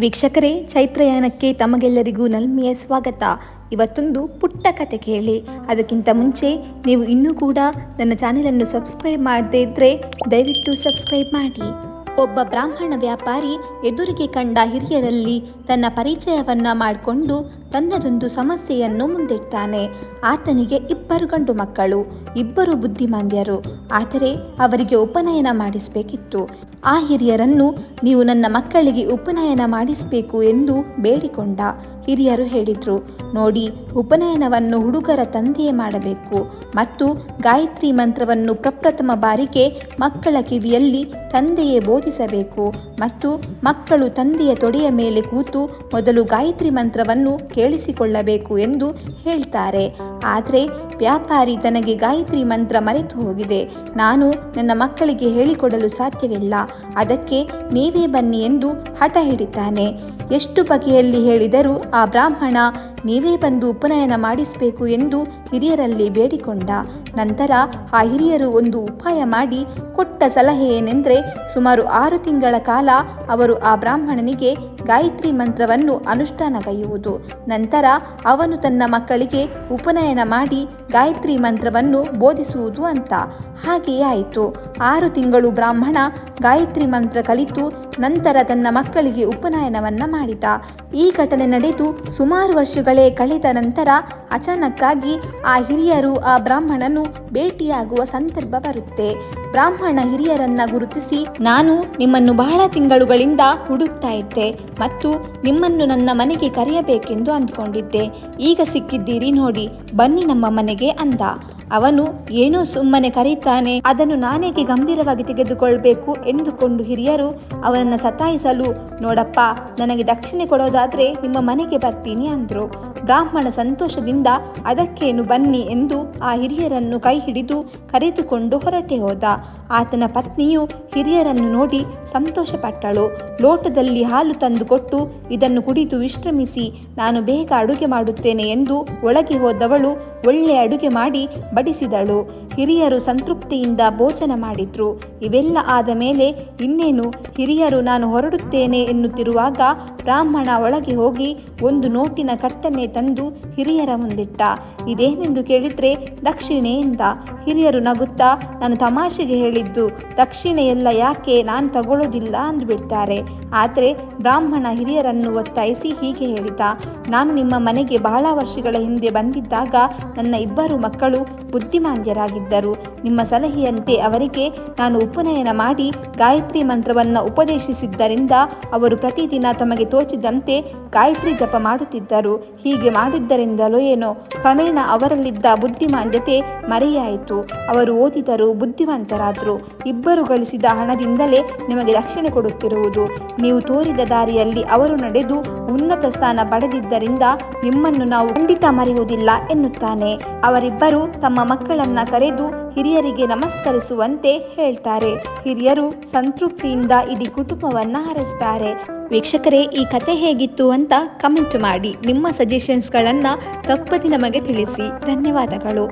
ವೀಕ್ಷಕರೇ, ಚೈತ್ರಯಾನಕ್ಕೆ ತಮಗೆಲ್ಲರಿಗೂ ನಲ್ಮೆಯ ಸ್ವಾಗತ. ಇವತ್ತೊಂದು ಪುಟ್ಟ ಕತೆ ಕೇಳಿ. ಅದಕ್ಕಿಂತ ಮುಂಚೆ ನೀವು ಇನ್ನೂ ಕೂಡ ನನ್ನ ಚಾನೆಲನ್ನು ಸಬ್ಸ್ಕ್ರೈಬ್ ಮಾಡದೇ ಇದ್ದರೆ ದಯವಿಟ್ಟು ಸಬ್ಸ್ಕ್ರೈಬ್ ಮಾಡಿ. ಒಬ್ಬ ಬ್ರಾಹ್ಮಣ ವ್ಯಾಪಾರಿ ಎದುರಿಗೆ ಕಂಡ ಹಿರಿಯರಲ್ಲಿ ತನ್ನ ಪರಿಚಯವನ್ನು ಮಾಡಿಕೊಂಡು ತನ್ನದೊಂದು ಸಮಸ್ಯೆಯನ್ನು ಮುಂದಿಡ್ತಾನೆ. ಆತನಿಗೆ 2 ಗಂಡು ಮಕ್ಕಳು, 2 ಬುದ್ಧಿಮಾಂದ್ಯರು. ಆದರೆ ಅವರಿಗೆ ಉಪನಯನ ಮಾಡಿಸಬೇಕಿತ್ತು. ಆ ಹಿರಿಯರನ್ನು ನೀವು ನನ್ನ ಮಕ್ಕಳಿಗೆ ಉಪನಯನ ಮಾಡಿಸಬೇಕು ಎಂದು ಬೇಡಿಕೊಂಡ. ಹಿರಿಯರು ಹೇಳಿದರು, ನೋಡಿ, ಉಪನಯನವನ್ನು ಹುಡುಗರ ತಂದೆಯೇ ಮಾಡಬೇಕು ಮತ್ತು ಗಾಯತ್ರಿ ಮಂತ್ರವನ್ನು ಪ್ರಪ್ರಥಮ ಬಾರಿಗೆ ಮಕ್ಕಳ ಕಿವಿಯಲ್ಲಿ ತಂದೆಯೇ ಬೋಧಿಸಬೇಕು ಮತ್ತು ಮಕ್ಕಳು ತಂದೆಯ ತೊಡೆಯ ಮೇಲೆ ಕೂತು ಮೊದಲು ಗಾಯತ್ರಿ ಮಂತ್ರವನ್ನು ಕೇಳಿಸಿಕೊಳ್ಳಬೇಕು ಎಂದು ಹೇಳ್ತಾರೆ. ಆದರೆ ವ್ಯಾಪಾರಿ ತನಗೆ ಗಾಯತ್ರಿ ಮಂತ್ರ ಮರೆತು ಹೋಗಿದೆ, ನಾನು ನನ್ನ ಮಕ್ಕಳಿಗೆ ಹೇಳಿಕೊಡಲು ಸಾಧ್ಯವಿಲ್ಲ, ಅದಕ್ಕೆ ನೀವೇ ಬನ್ನಿ ಎಂದು ಹಠ ಹಿಡಿತಾನೆ. ಎಷ್ಟು ಬಗೆಯಲ್ಲಿ ಹೇಳಿದರೂ ಆ ಬ್ರಾಹ್ಮಣ ನೀವೇ ಬಂದು ಉಪನಯನ ಮಾಡಿಸಬೇಕು ಎಂದು ಹಿರಿಯರಲ್ಲಿ ಬೇಡಿಕೊಂಡ. ನಂತರ ಆ ಹಿರಿಯರು ಒಂದು ಉಪಾಯ ಮಾಡಿ ಕೊಟ್ಟ ಸಲಹೆ ಏನೆಂದರೆ, ಸುಮಾರು 6 ತಿಂಗಳ ಕಾಲ ಅವರು ಆ ಬ್ರಾಹ್ಮಣನಿಗೆ ಗಾಯತ್ರಿ ಮಂತ್ರವನ್ನು ಅನುಷ್ಠಾನಗೈಯುವುದು. ನಂತರ ಅವನು ತನ್ನ ಮಕ್ಕಳಿಗೆ ಉಪನಯನ ಮಾಡಿ ಗಾಯತ್ರಿ ಮಂತ್ರವನ್ನು ಬೋಧಿಸುವುದು ಅಂತ. ಹಾಗೆಯೇ ಆಯಿತು. 6 ತಿಂಗಳು ಬ್ರಾಹ್ಮಣ ಗಾಯತ್ರಿ ಮಂತ್ರ ಕಲಿತು ನಂತರ ತನ್ನ ಮಕ್ಕಳಿಗೆ ಉಪನಯನವನ್ನು ಮಾಡಿದ. ಈ ಘಟನೆ ನಡೆದು ಸುಮಾರು ವರ್ಷಗಳೇ ಕಳೆದ ನಂತರ ಅಚಾನಕ್ಕಾಗಿ ಆ ಹಿರಿಯರು ಆ ಬ್ರಾಹ್ಮಣನು ಭೇಟಿಯಾಗುವ ಸಂದರ್ಭ ಬರುತ್ತೆ. ಬ್ರಾಹ್ಮಣ ಹಿರಿಯರನ್ನ ಗುರುತಿಸಿ, ನಾನು ನಿಮ್ಮನ್ನು ಬಹಳ ತಿಂಗಳುಗಳಿಂದ ಹುಡುಕ್ತಾ ಇದ್ದೆ ಮತ್ತು ನಿಮ್ಮನ್ನು ನನ್ನ ಮನೆಗೆ ಕರೆಯಬೇಕೆಂದು ಅಂದ್ಕೊಂಡಿದ್ದೆ. ಈಗ ಸಿಕ್ಕಿದ್ದೀರಿ ನೋಡಿ, ಬನ್ನಿ ನಮ್ಮ ಮನೆಗೆ ಅಂದ. ಅವನು ಏನೋ ಸುಮ್ಮನೆ ಕರೀತಾನೆ, ಅದನ್ನು ನಾನೇಕೆ ಗಂಭೀರವಾಗಿ ತೆಗೆದುಕೊಳ್ಬೇಕು ಎಂದುಕೊಂಡು ಹಿರಿಯರು ಅವನನ್ನು ಸತಾಯಿಸಲು, ನೋಡಪ್ಪ, ನನಗೆ ದಕ್ಷಿಣೆ ಕೊಡೋದಾದ್ರೆ ನಿಮ್ಮ ಮನೆಗೆ ಬರ್ತೀನಿ ಅಂದರು. ಬ್ರಾಹ್ಮಣ ಸಂತೋಷದಿಂದ ಅದಕ್ಕೇನು ಬನ್ನಿ ಎಂದು ಆ ಹಿರಿಯರನ್ನು ಕೈ ಹಿಡಿದು ಕರೆದುಕೊಂಡು ಹೊರಟೆ ಹೋದ. ಆತನ ಪತ್ನಿಯು ಹಿರಿಯರನ್ನು ನೋಡಿ ಸಂತೋಷಪಟ್ಟಳು. ಲೋಟದಲ್ಲಿ ಹಾಲು ತಂದು ಕೊಟ್ಟು, ಇದನ್ನು ಕುಡಿದು ವಿಶ್ರಮಿಸಿ, ನಾನು ಬೇಗ ಅಡುಗೆ ಮಾಡುತ್ತೇನೆ ಎಂದು ಒಳಗೆ ಹೋದವಳು ಒಳ್ಳೆ ಅಡುಗೆ ಮಾಡಿ ಬಡಿಸಿದಳು. ಹಿರಿಯರು ಸಂತೃಪ್ತಿಯಿಂದ ಭೋಜನ ಮಾಡಿದ್ರು. ಇವೆಲ್ಲ ಆದ ಮೇಲೆ ಇನ್ನೇನು ಹಿರಿಯರು ನಾನು ಹೊರಡುತ್ತೇನೆ ಎನ್ನುತ್ತಿರುವಾಗ ಬ್ರಾಹ್ಮಣ ಒಳಗೆ ಹೋಗಿ ಒಂದು ನೋಟಿನ ಕಟ್ಟನ್ನೇ ತಂದು ಹಿರಿಯರ ಮುಂದಿಟ್ಟ. ಇದೇನೆಂದು ಕೇಳಿದ್ರೆ ದಕ್ಷಿಣೆ ಎಂದ. ಹಿರಿಯರು ನಗುತ್ತಾ, ನಾನು ತಮಾಷೆಗೆ ಹೇಳಿದ್ದು, ದಕ್ಷಿಣೆಯೆಲ್ಲ ಯಾಕೆ, ನಾನು ತಗೊಳ್ಳೋದಿಲ್ಲ ಅಂದುಬಿಡ್ತಾರೆ. ಆದರೆ ಬ್ರಾಹ್ಮಣ ಹಿರಿಯರನ್ನು ಒತ್ತಾಯಿಸಿ ಹೀಗೆ ಹೇಳಿದ, ನಾನು ನಿಮ್ಮ ಮನೆಗೆ ಬಹಳ ವರ್ಷಗಳ ಹಿಂದೆ ಬಂದಿದ್ದಾಗ ನನ್ನ 2 ಮಕ್ಕಳು ಬುದ್ಧಿಮಾಂದ್ಯರಾಗಿದ್ದರು. ನಿಮ್ಮ ಸಲಹೆಯಂತೆ ಅವರಿಗೆ ನಾನು ಉಪನಯನ ಮಾಡಿ ಗಾಯತ್ರಿ ಮಂತ್ರವನ್ನು ಉಪದೇಶಿಸಿದ್ದರಿಂದ ಅವರು ಪ್ರತಿದಿನ ತಮಗೆ ತೋಚಿದಂತೆ ಗಾಯತ್ರಿ ಜಪ ಮಾಡುತ್ತಿದ್ದರು. ಹೀಗೆ ಮಾಡಿದ್ದರಿಂದಲೋ ಏನೋ ಕ್ರಮೇಣ ಅವರಲ್ಲಿದ್ದ ಬುದ್ಧಿಮಾಂದ್ಯತೆ ಮರೆಯಾಯಿತು. ಅವರು ಓದಿದರು, ಬುದ್ಧಿವಂತರಾದರು. 2 ಗಳಿಸಿದ ಹಣದಿಂದಲೇ ನಿಮಗೆ ದಕ್ಷಿಣೆ ಕೊಡುತ್ತಿರುವುದು. ನೀವು ತೋರಿದ ದಾರಿಯಲ್ಲಿ ಅವರು ನಡೆದು ಉನ್ನತ ಸ್ಥಾನ ಪಡೆದಿದ್ದರಿಂದ ನಿಮ್ಮನ್ನು ನಾವು ಖಂಡಿತ ಮರೆಯುವುದಿಲ್ಲ ಎನ್ನುತ್ತಾನೆ. ಅವರಿಬ್ಬರು ತಮ್ಮ ಮಕ್ಕಳನ್ನ ಕರೆದು ಹಿರಿಯರಿಗೆ ನಮಸ್ಕರಿಸುವಂತೆ ಹೇಳ್ತಾರೆ. ಹಿರಿಯರು ಸಂತೃಪ್ತಿಯಿಂದ ಇಡೀ ಕುಟುಂಬವನ್ನ ಹರಸ್ತಾರೆ. ವೀಕ್ಷಕರೇ, ಈ ಕತೆ ಹೇಗಿತ್ತು ಅಂತ ಕಮೆಂಟ್ ಮಾಡಿ. ನಿಮ್ಮ ಸಜೆಷನ್ಸ್ಗಳನ್ನು ತಪ್ಪದೆ ನಮಗೆ ತಿಳಿಸಿ. ಧನ್ಯವಾದಗಳು.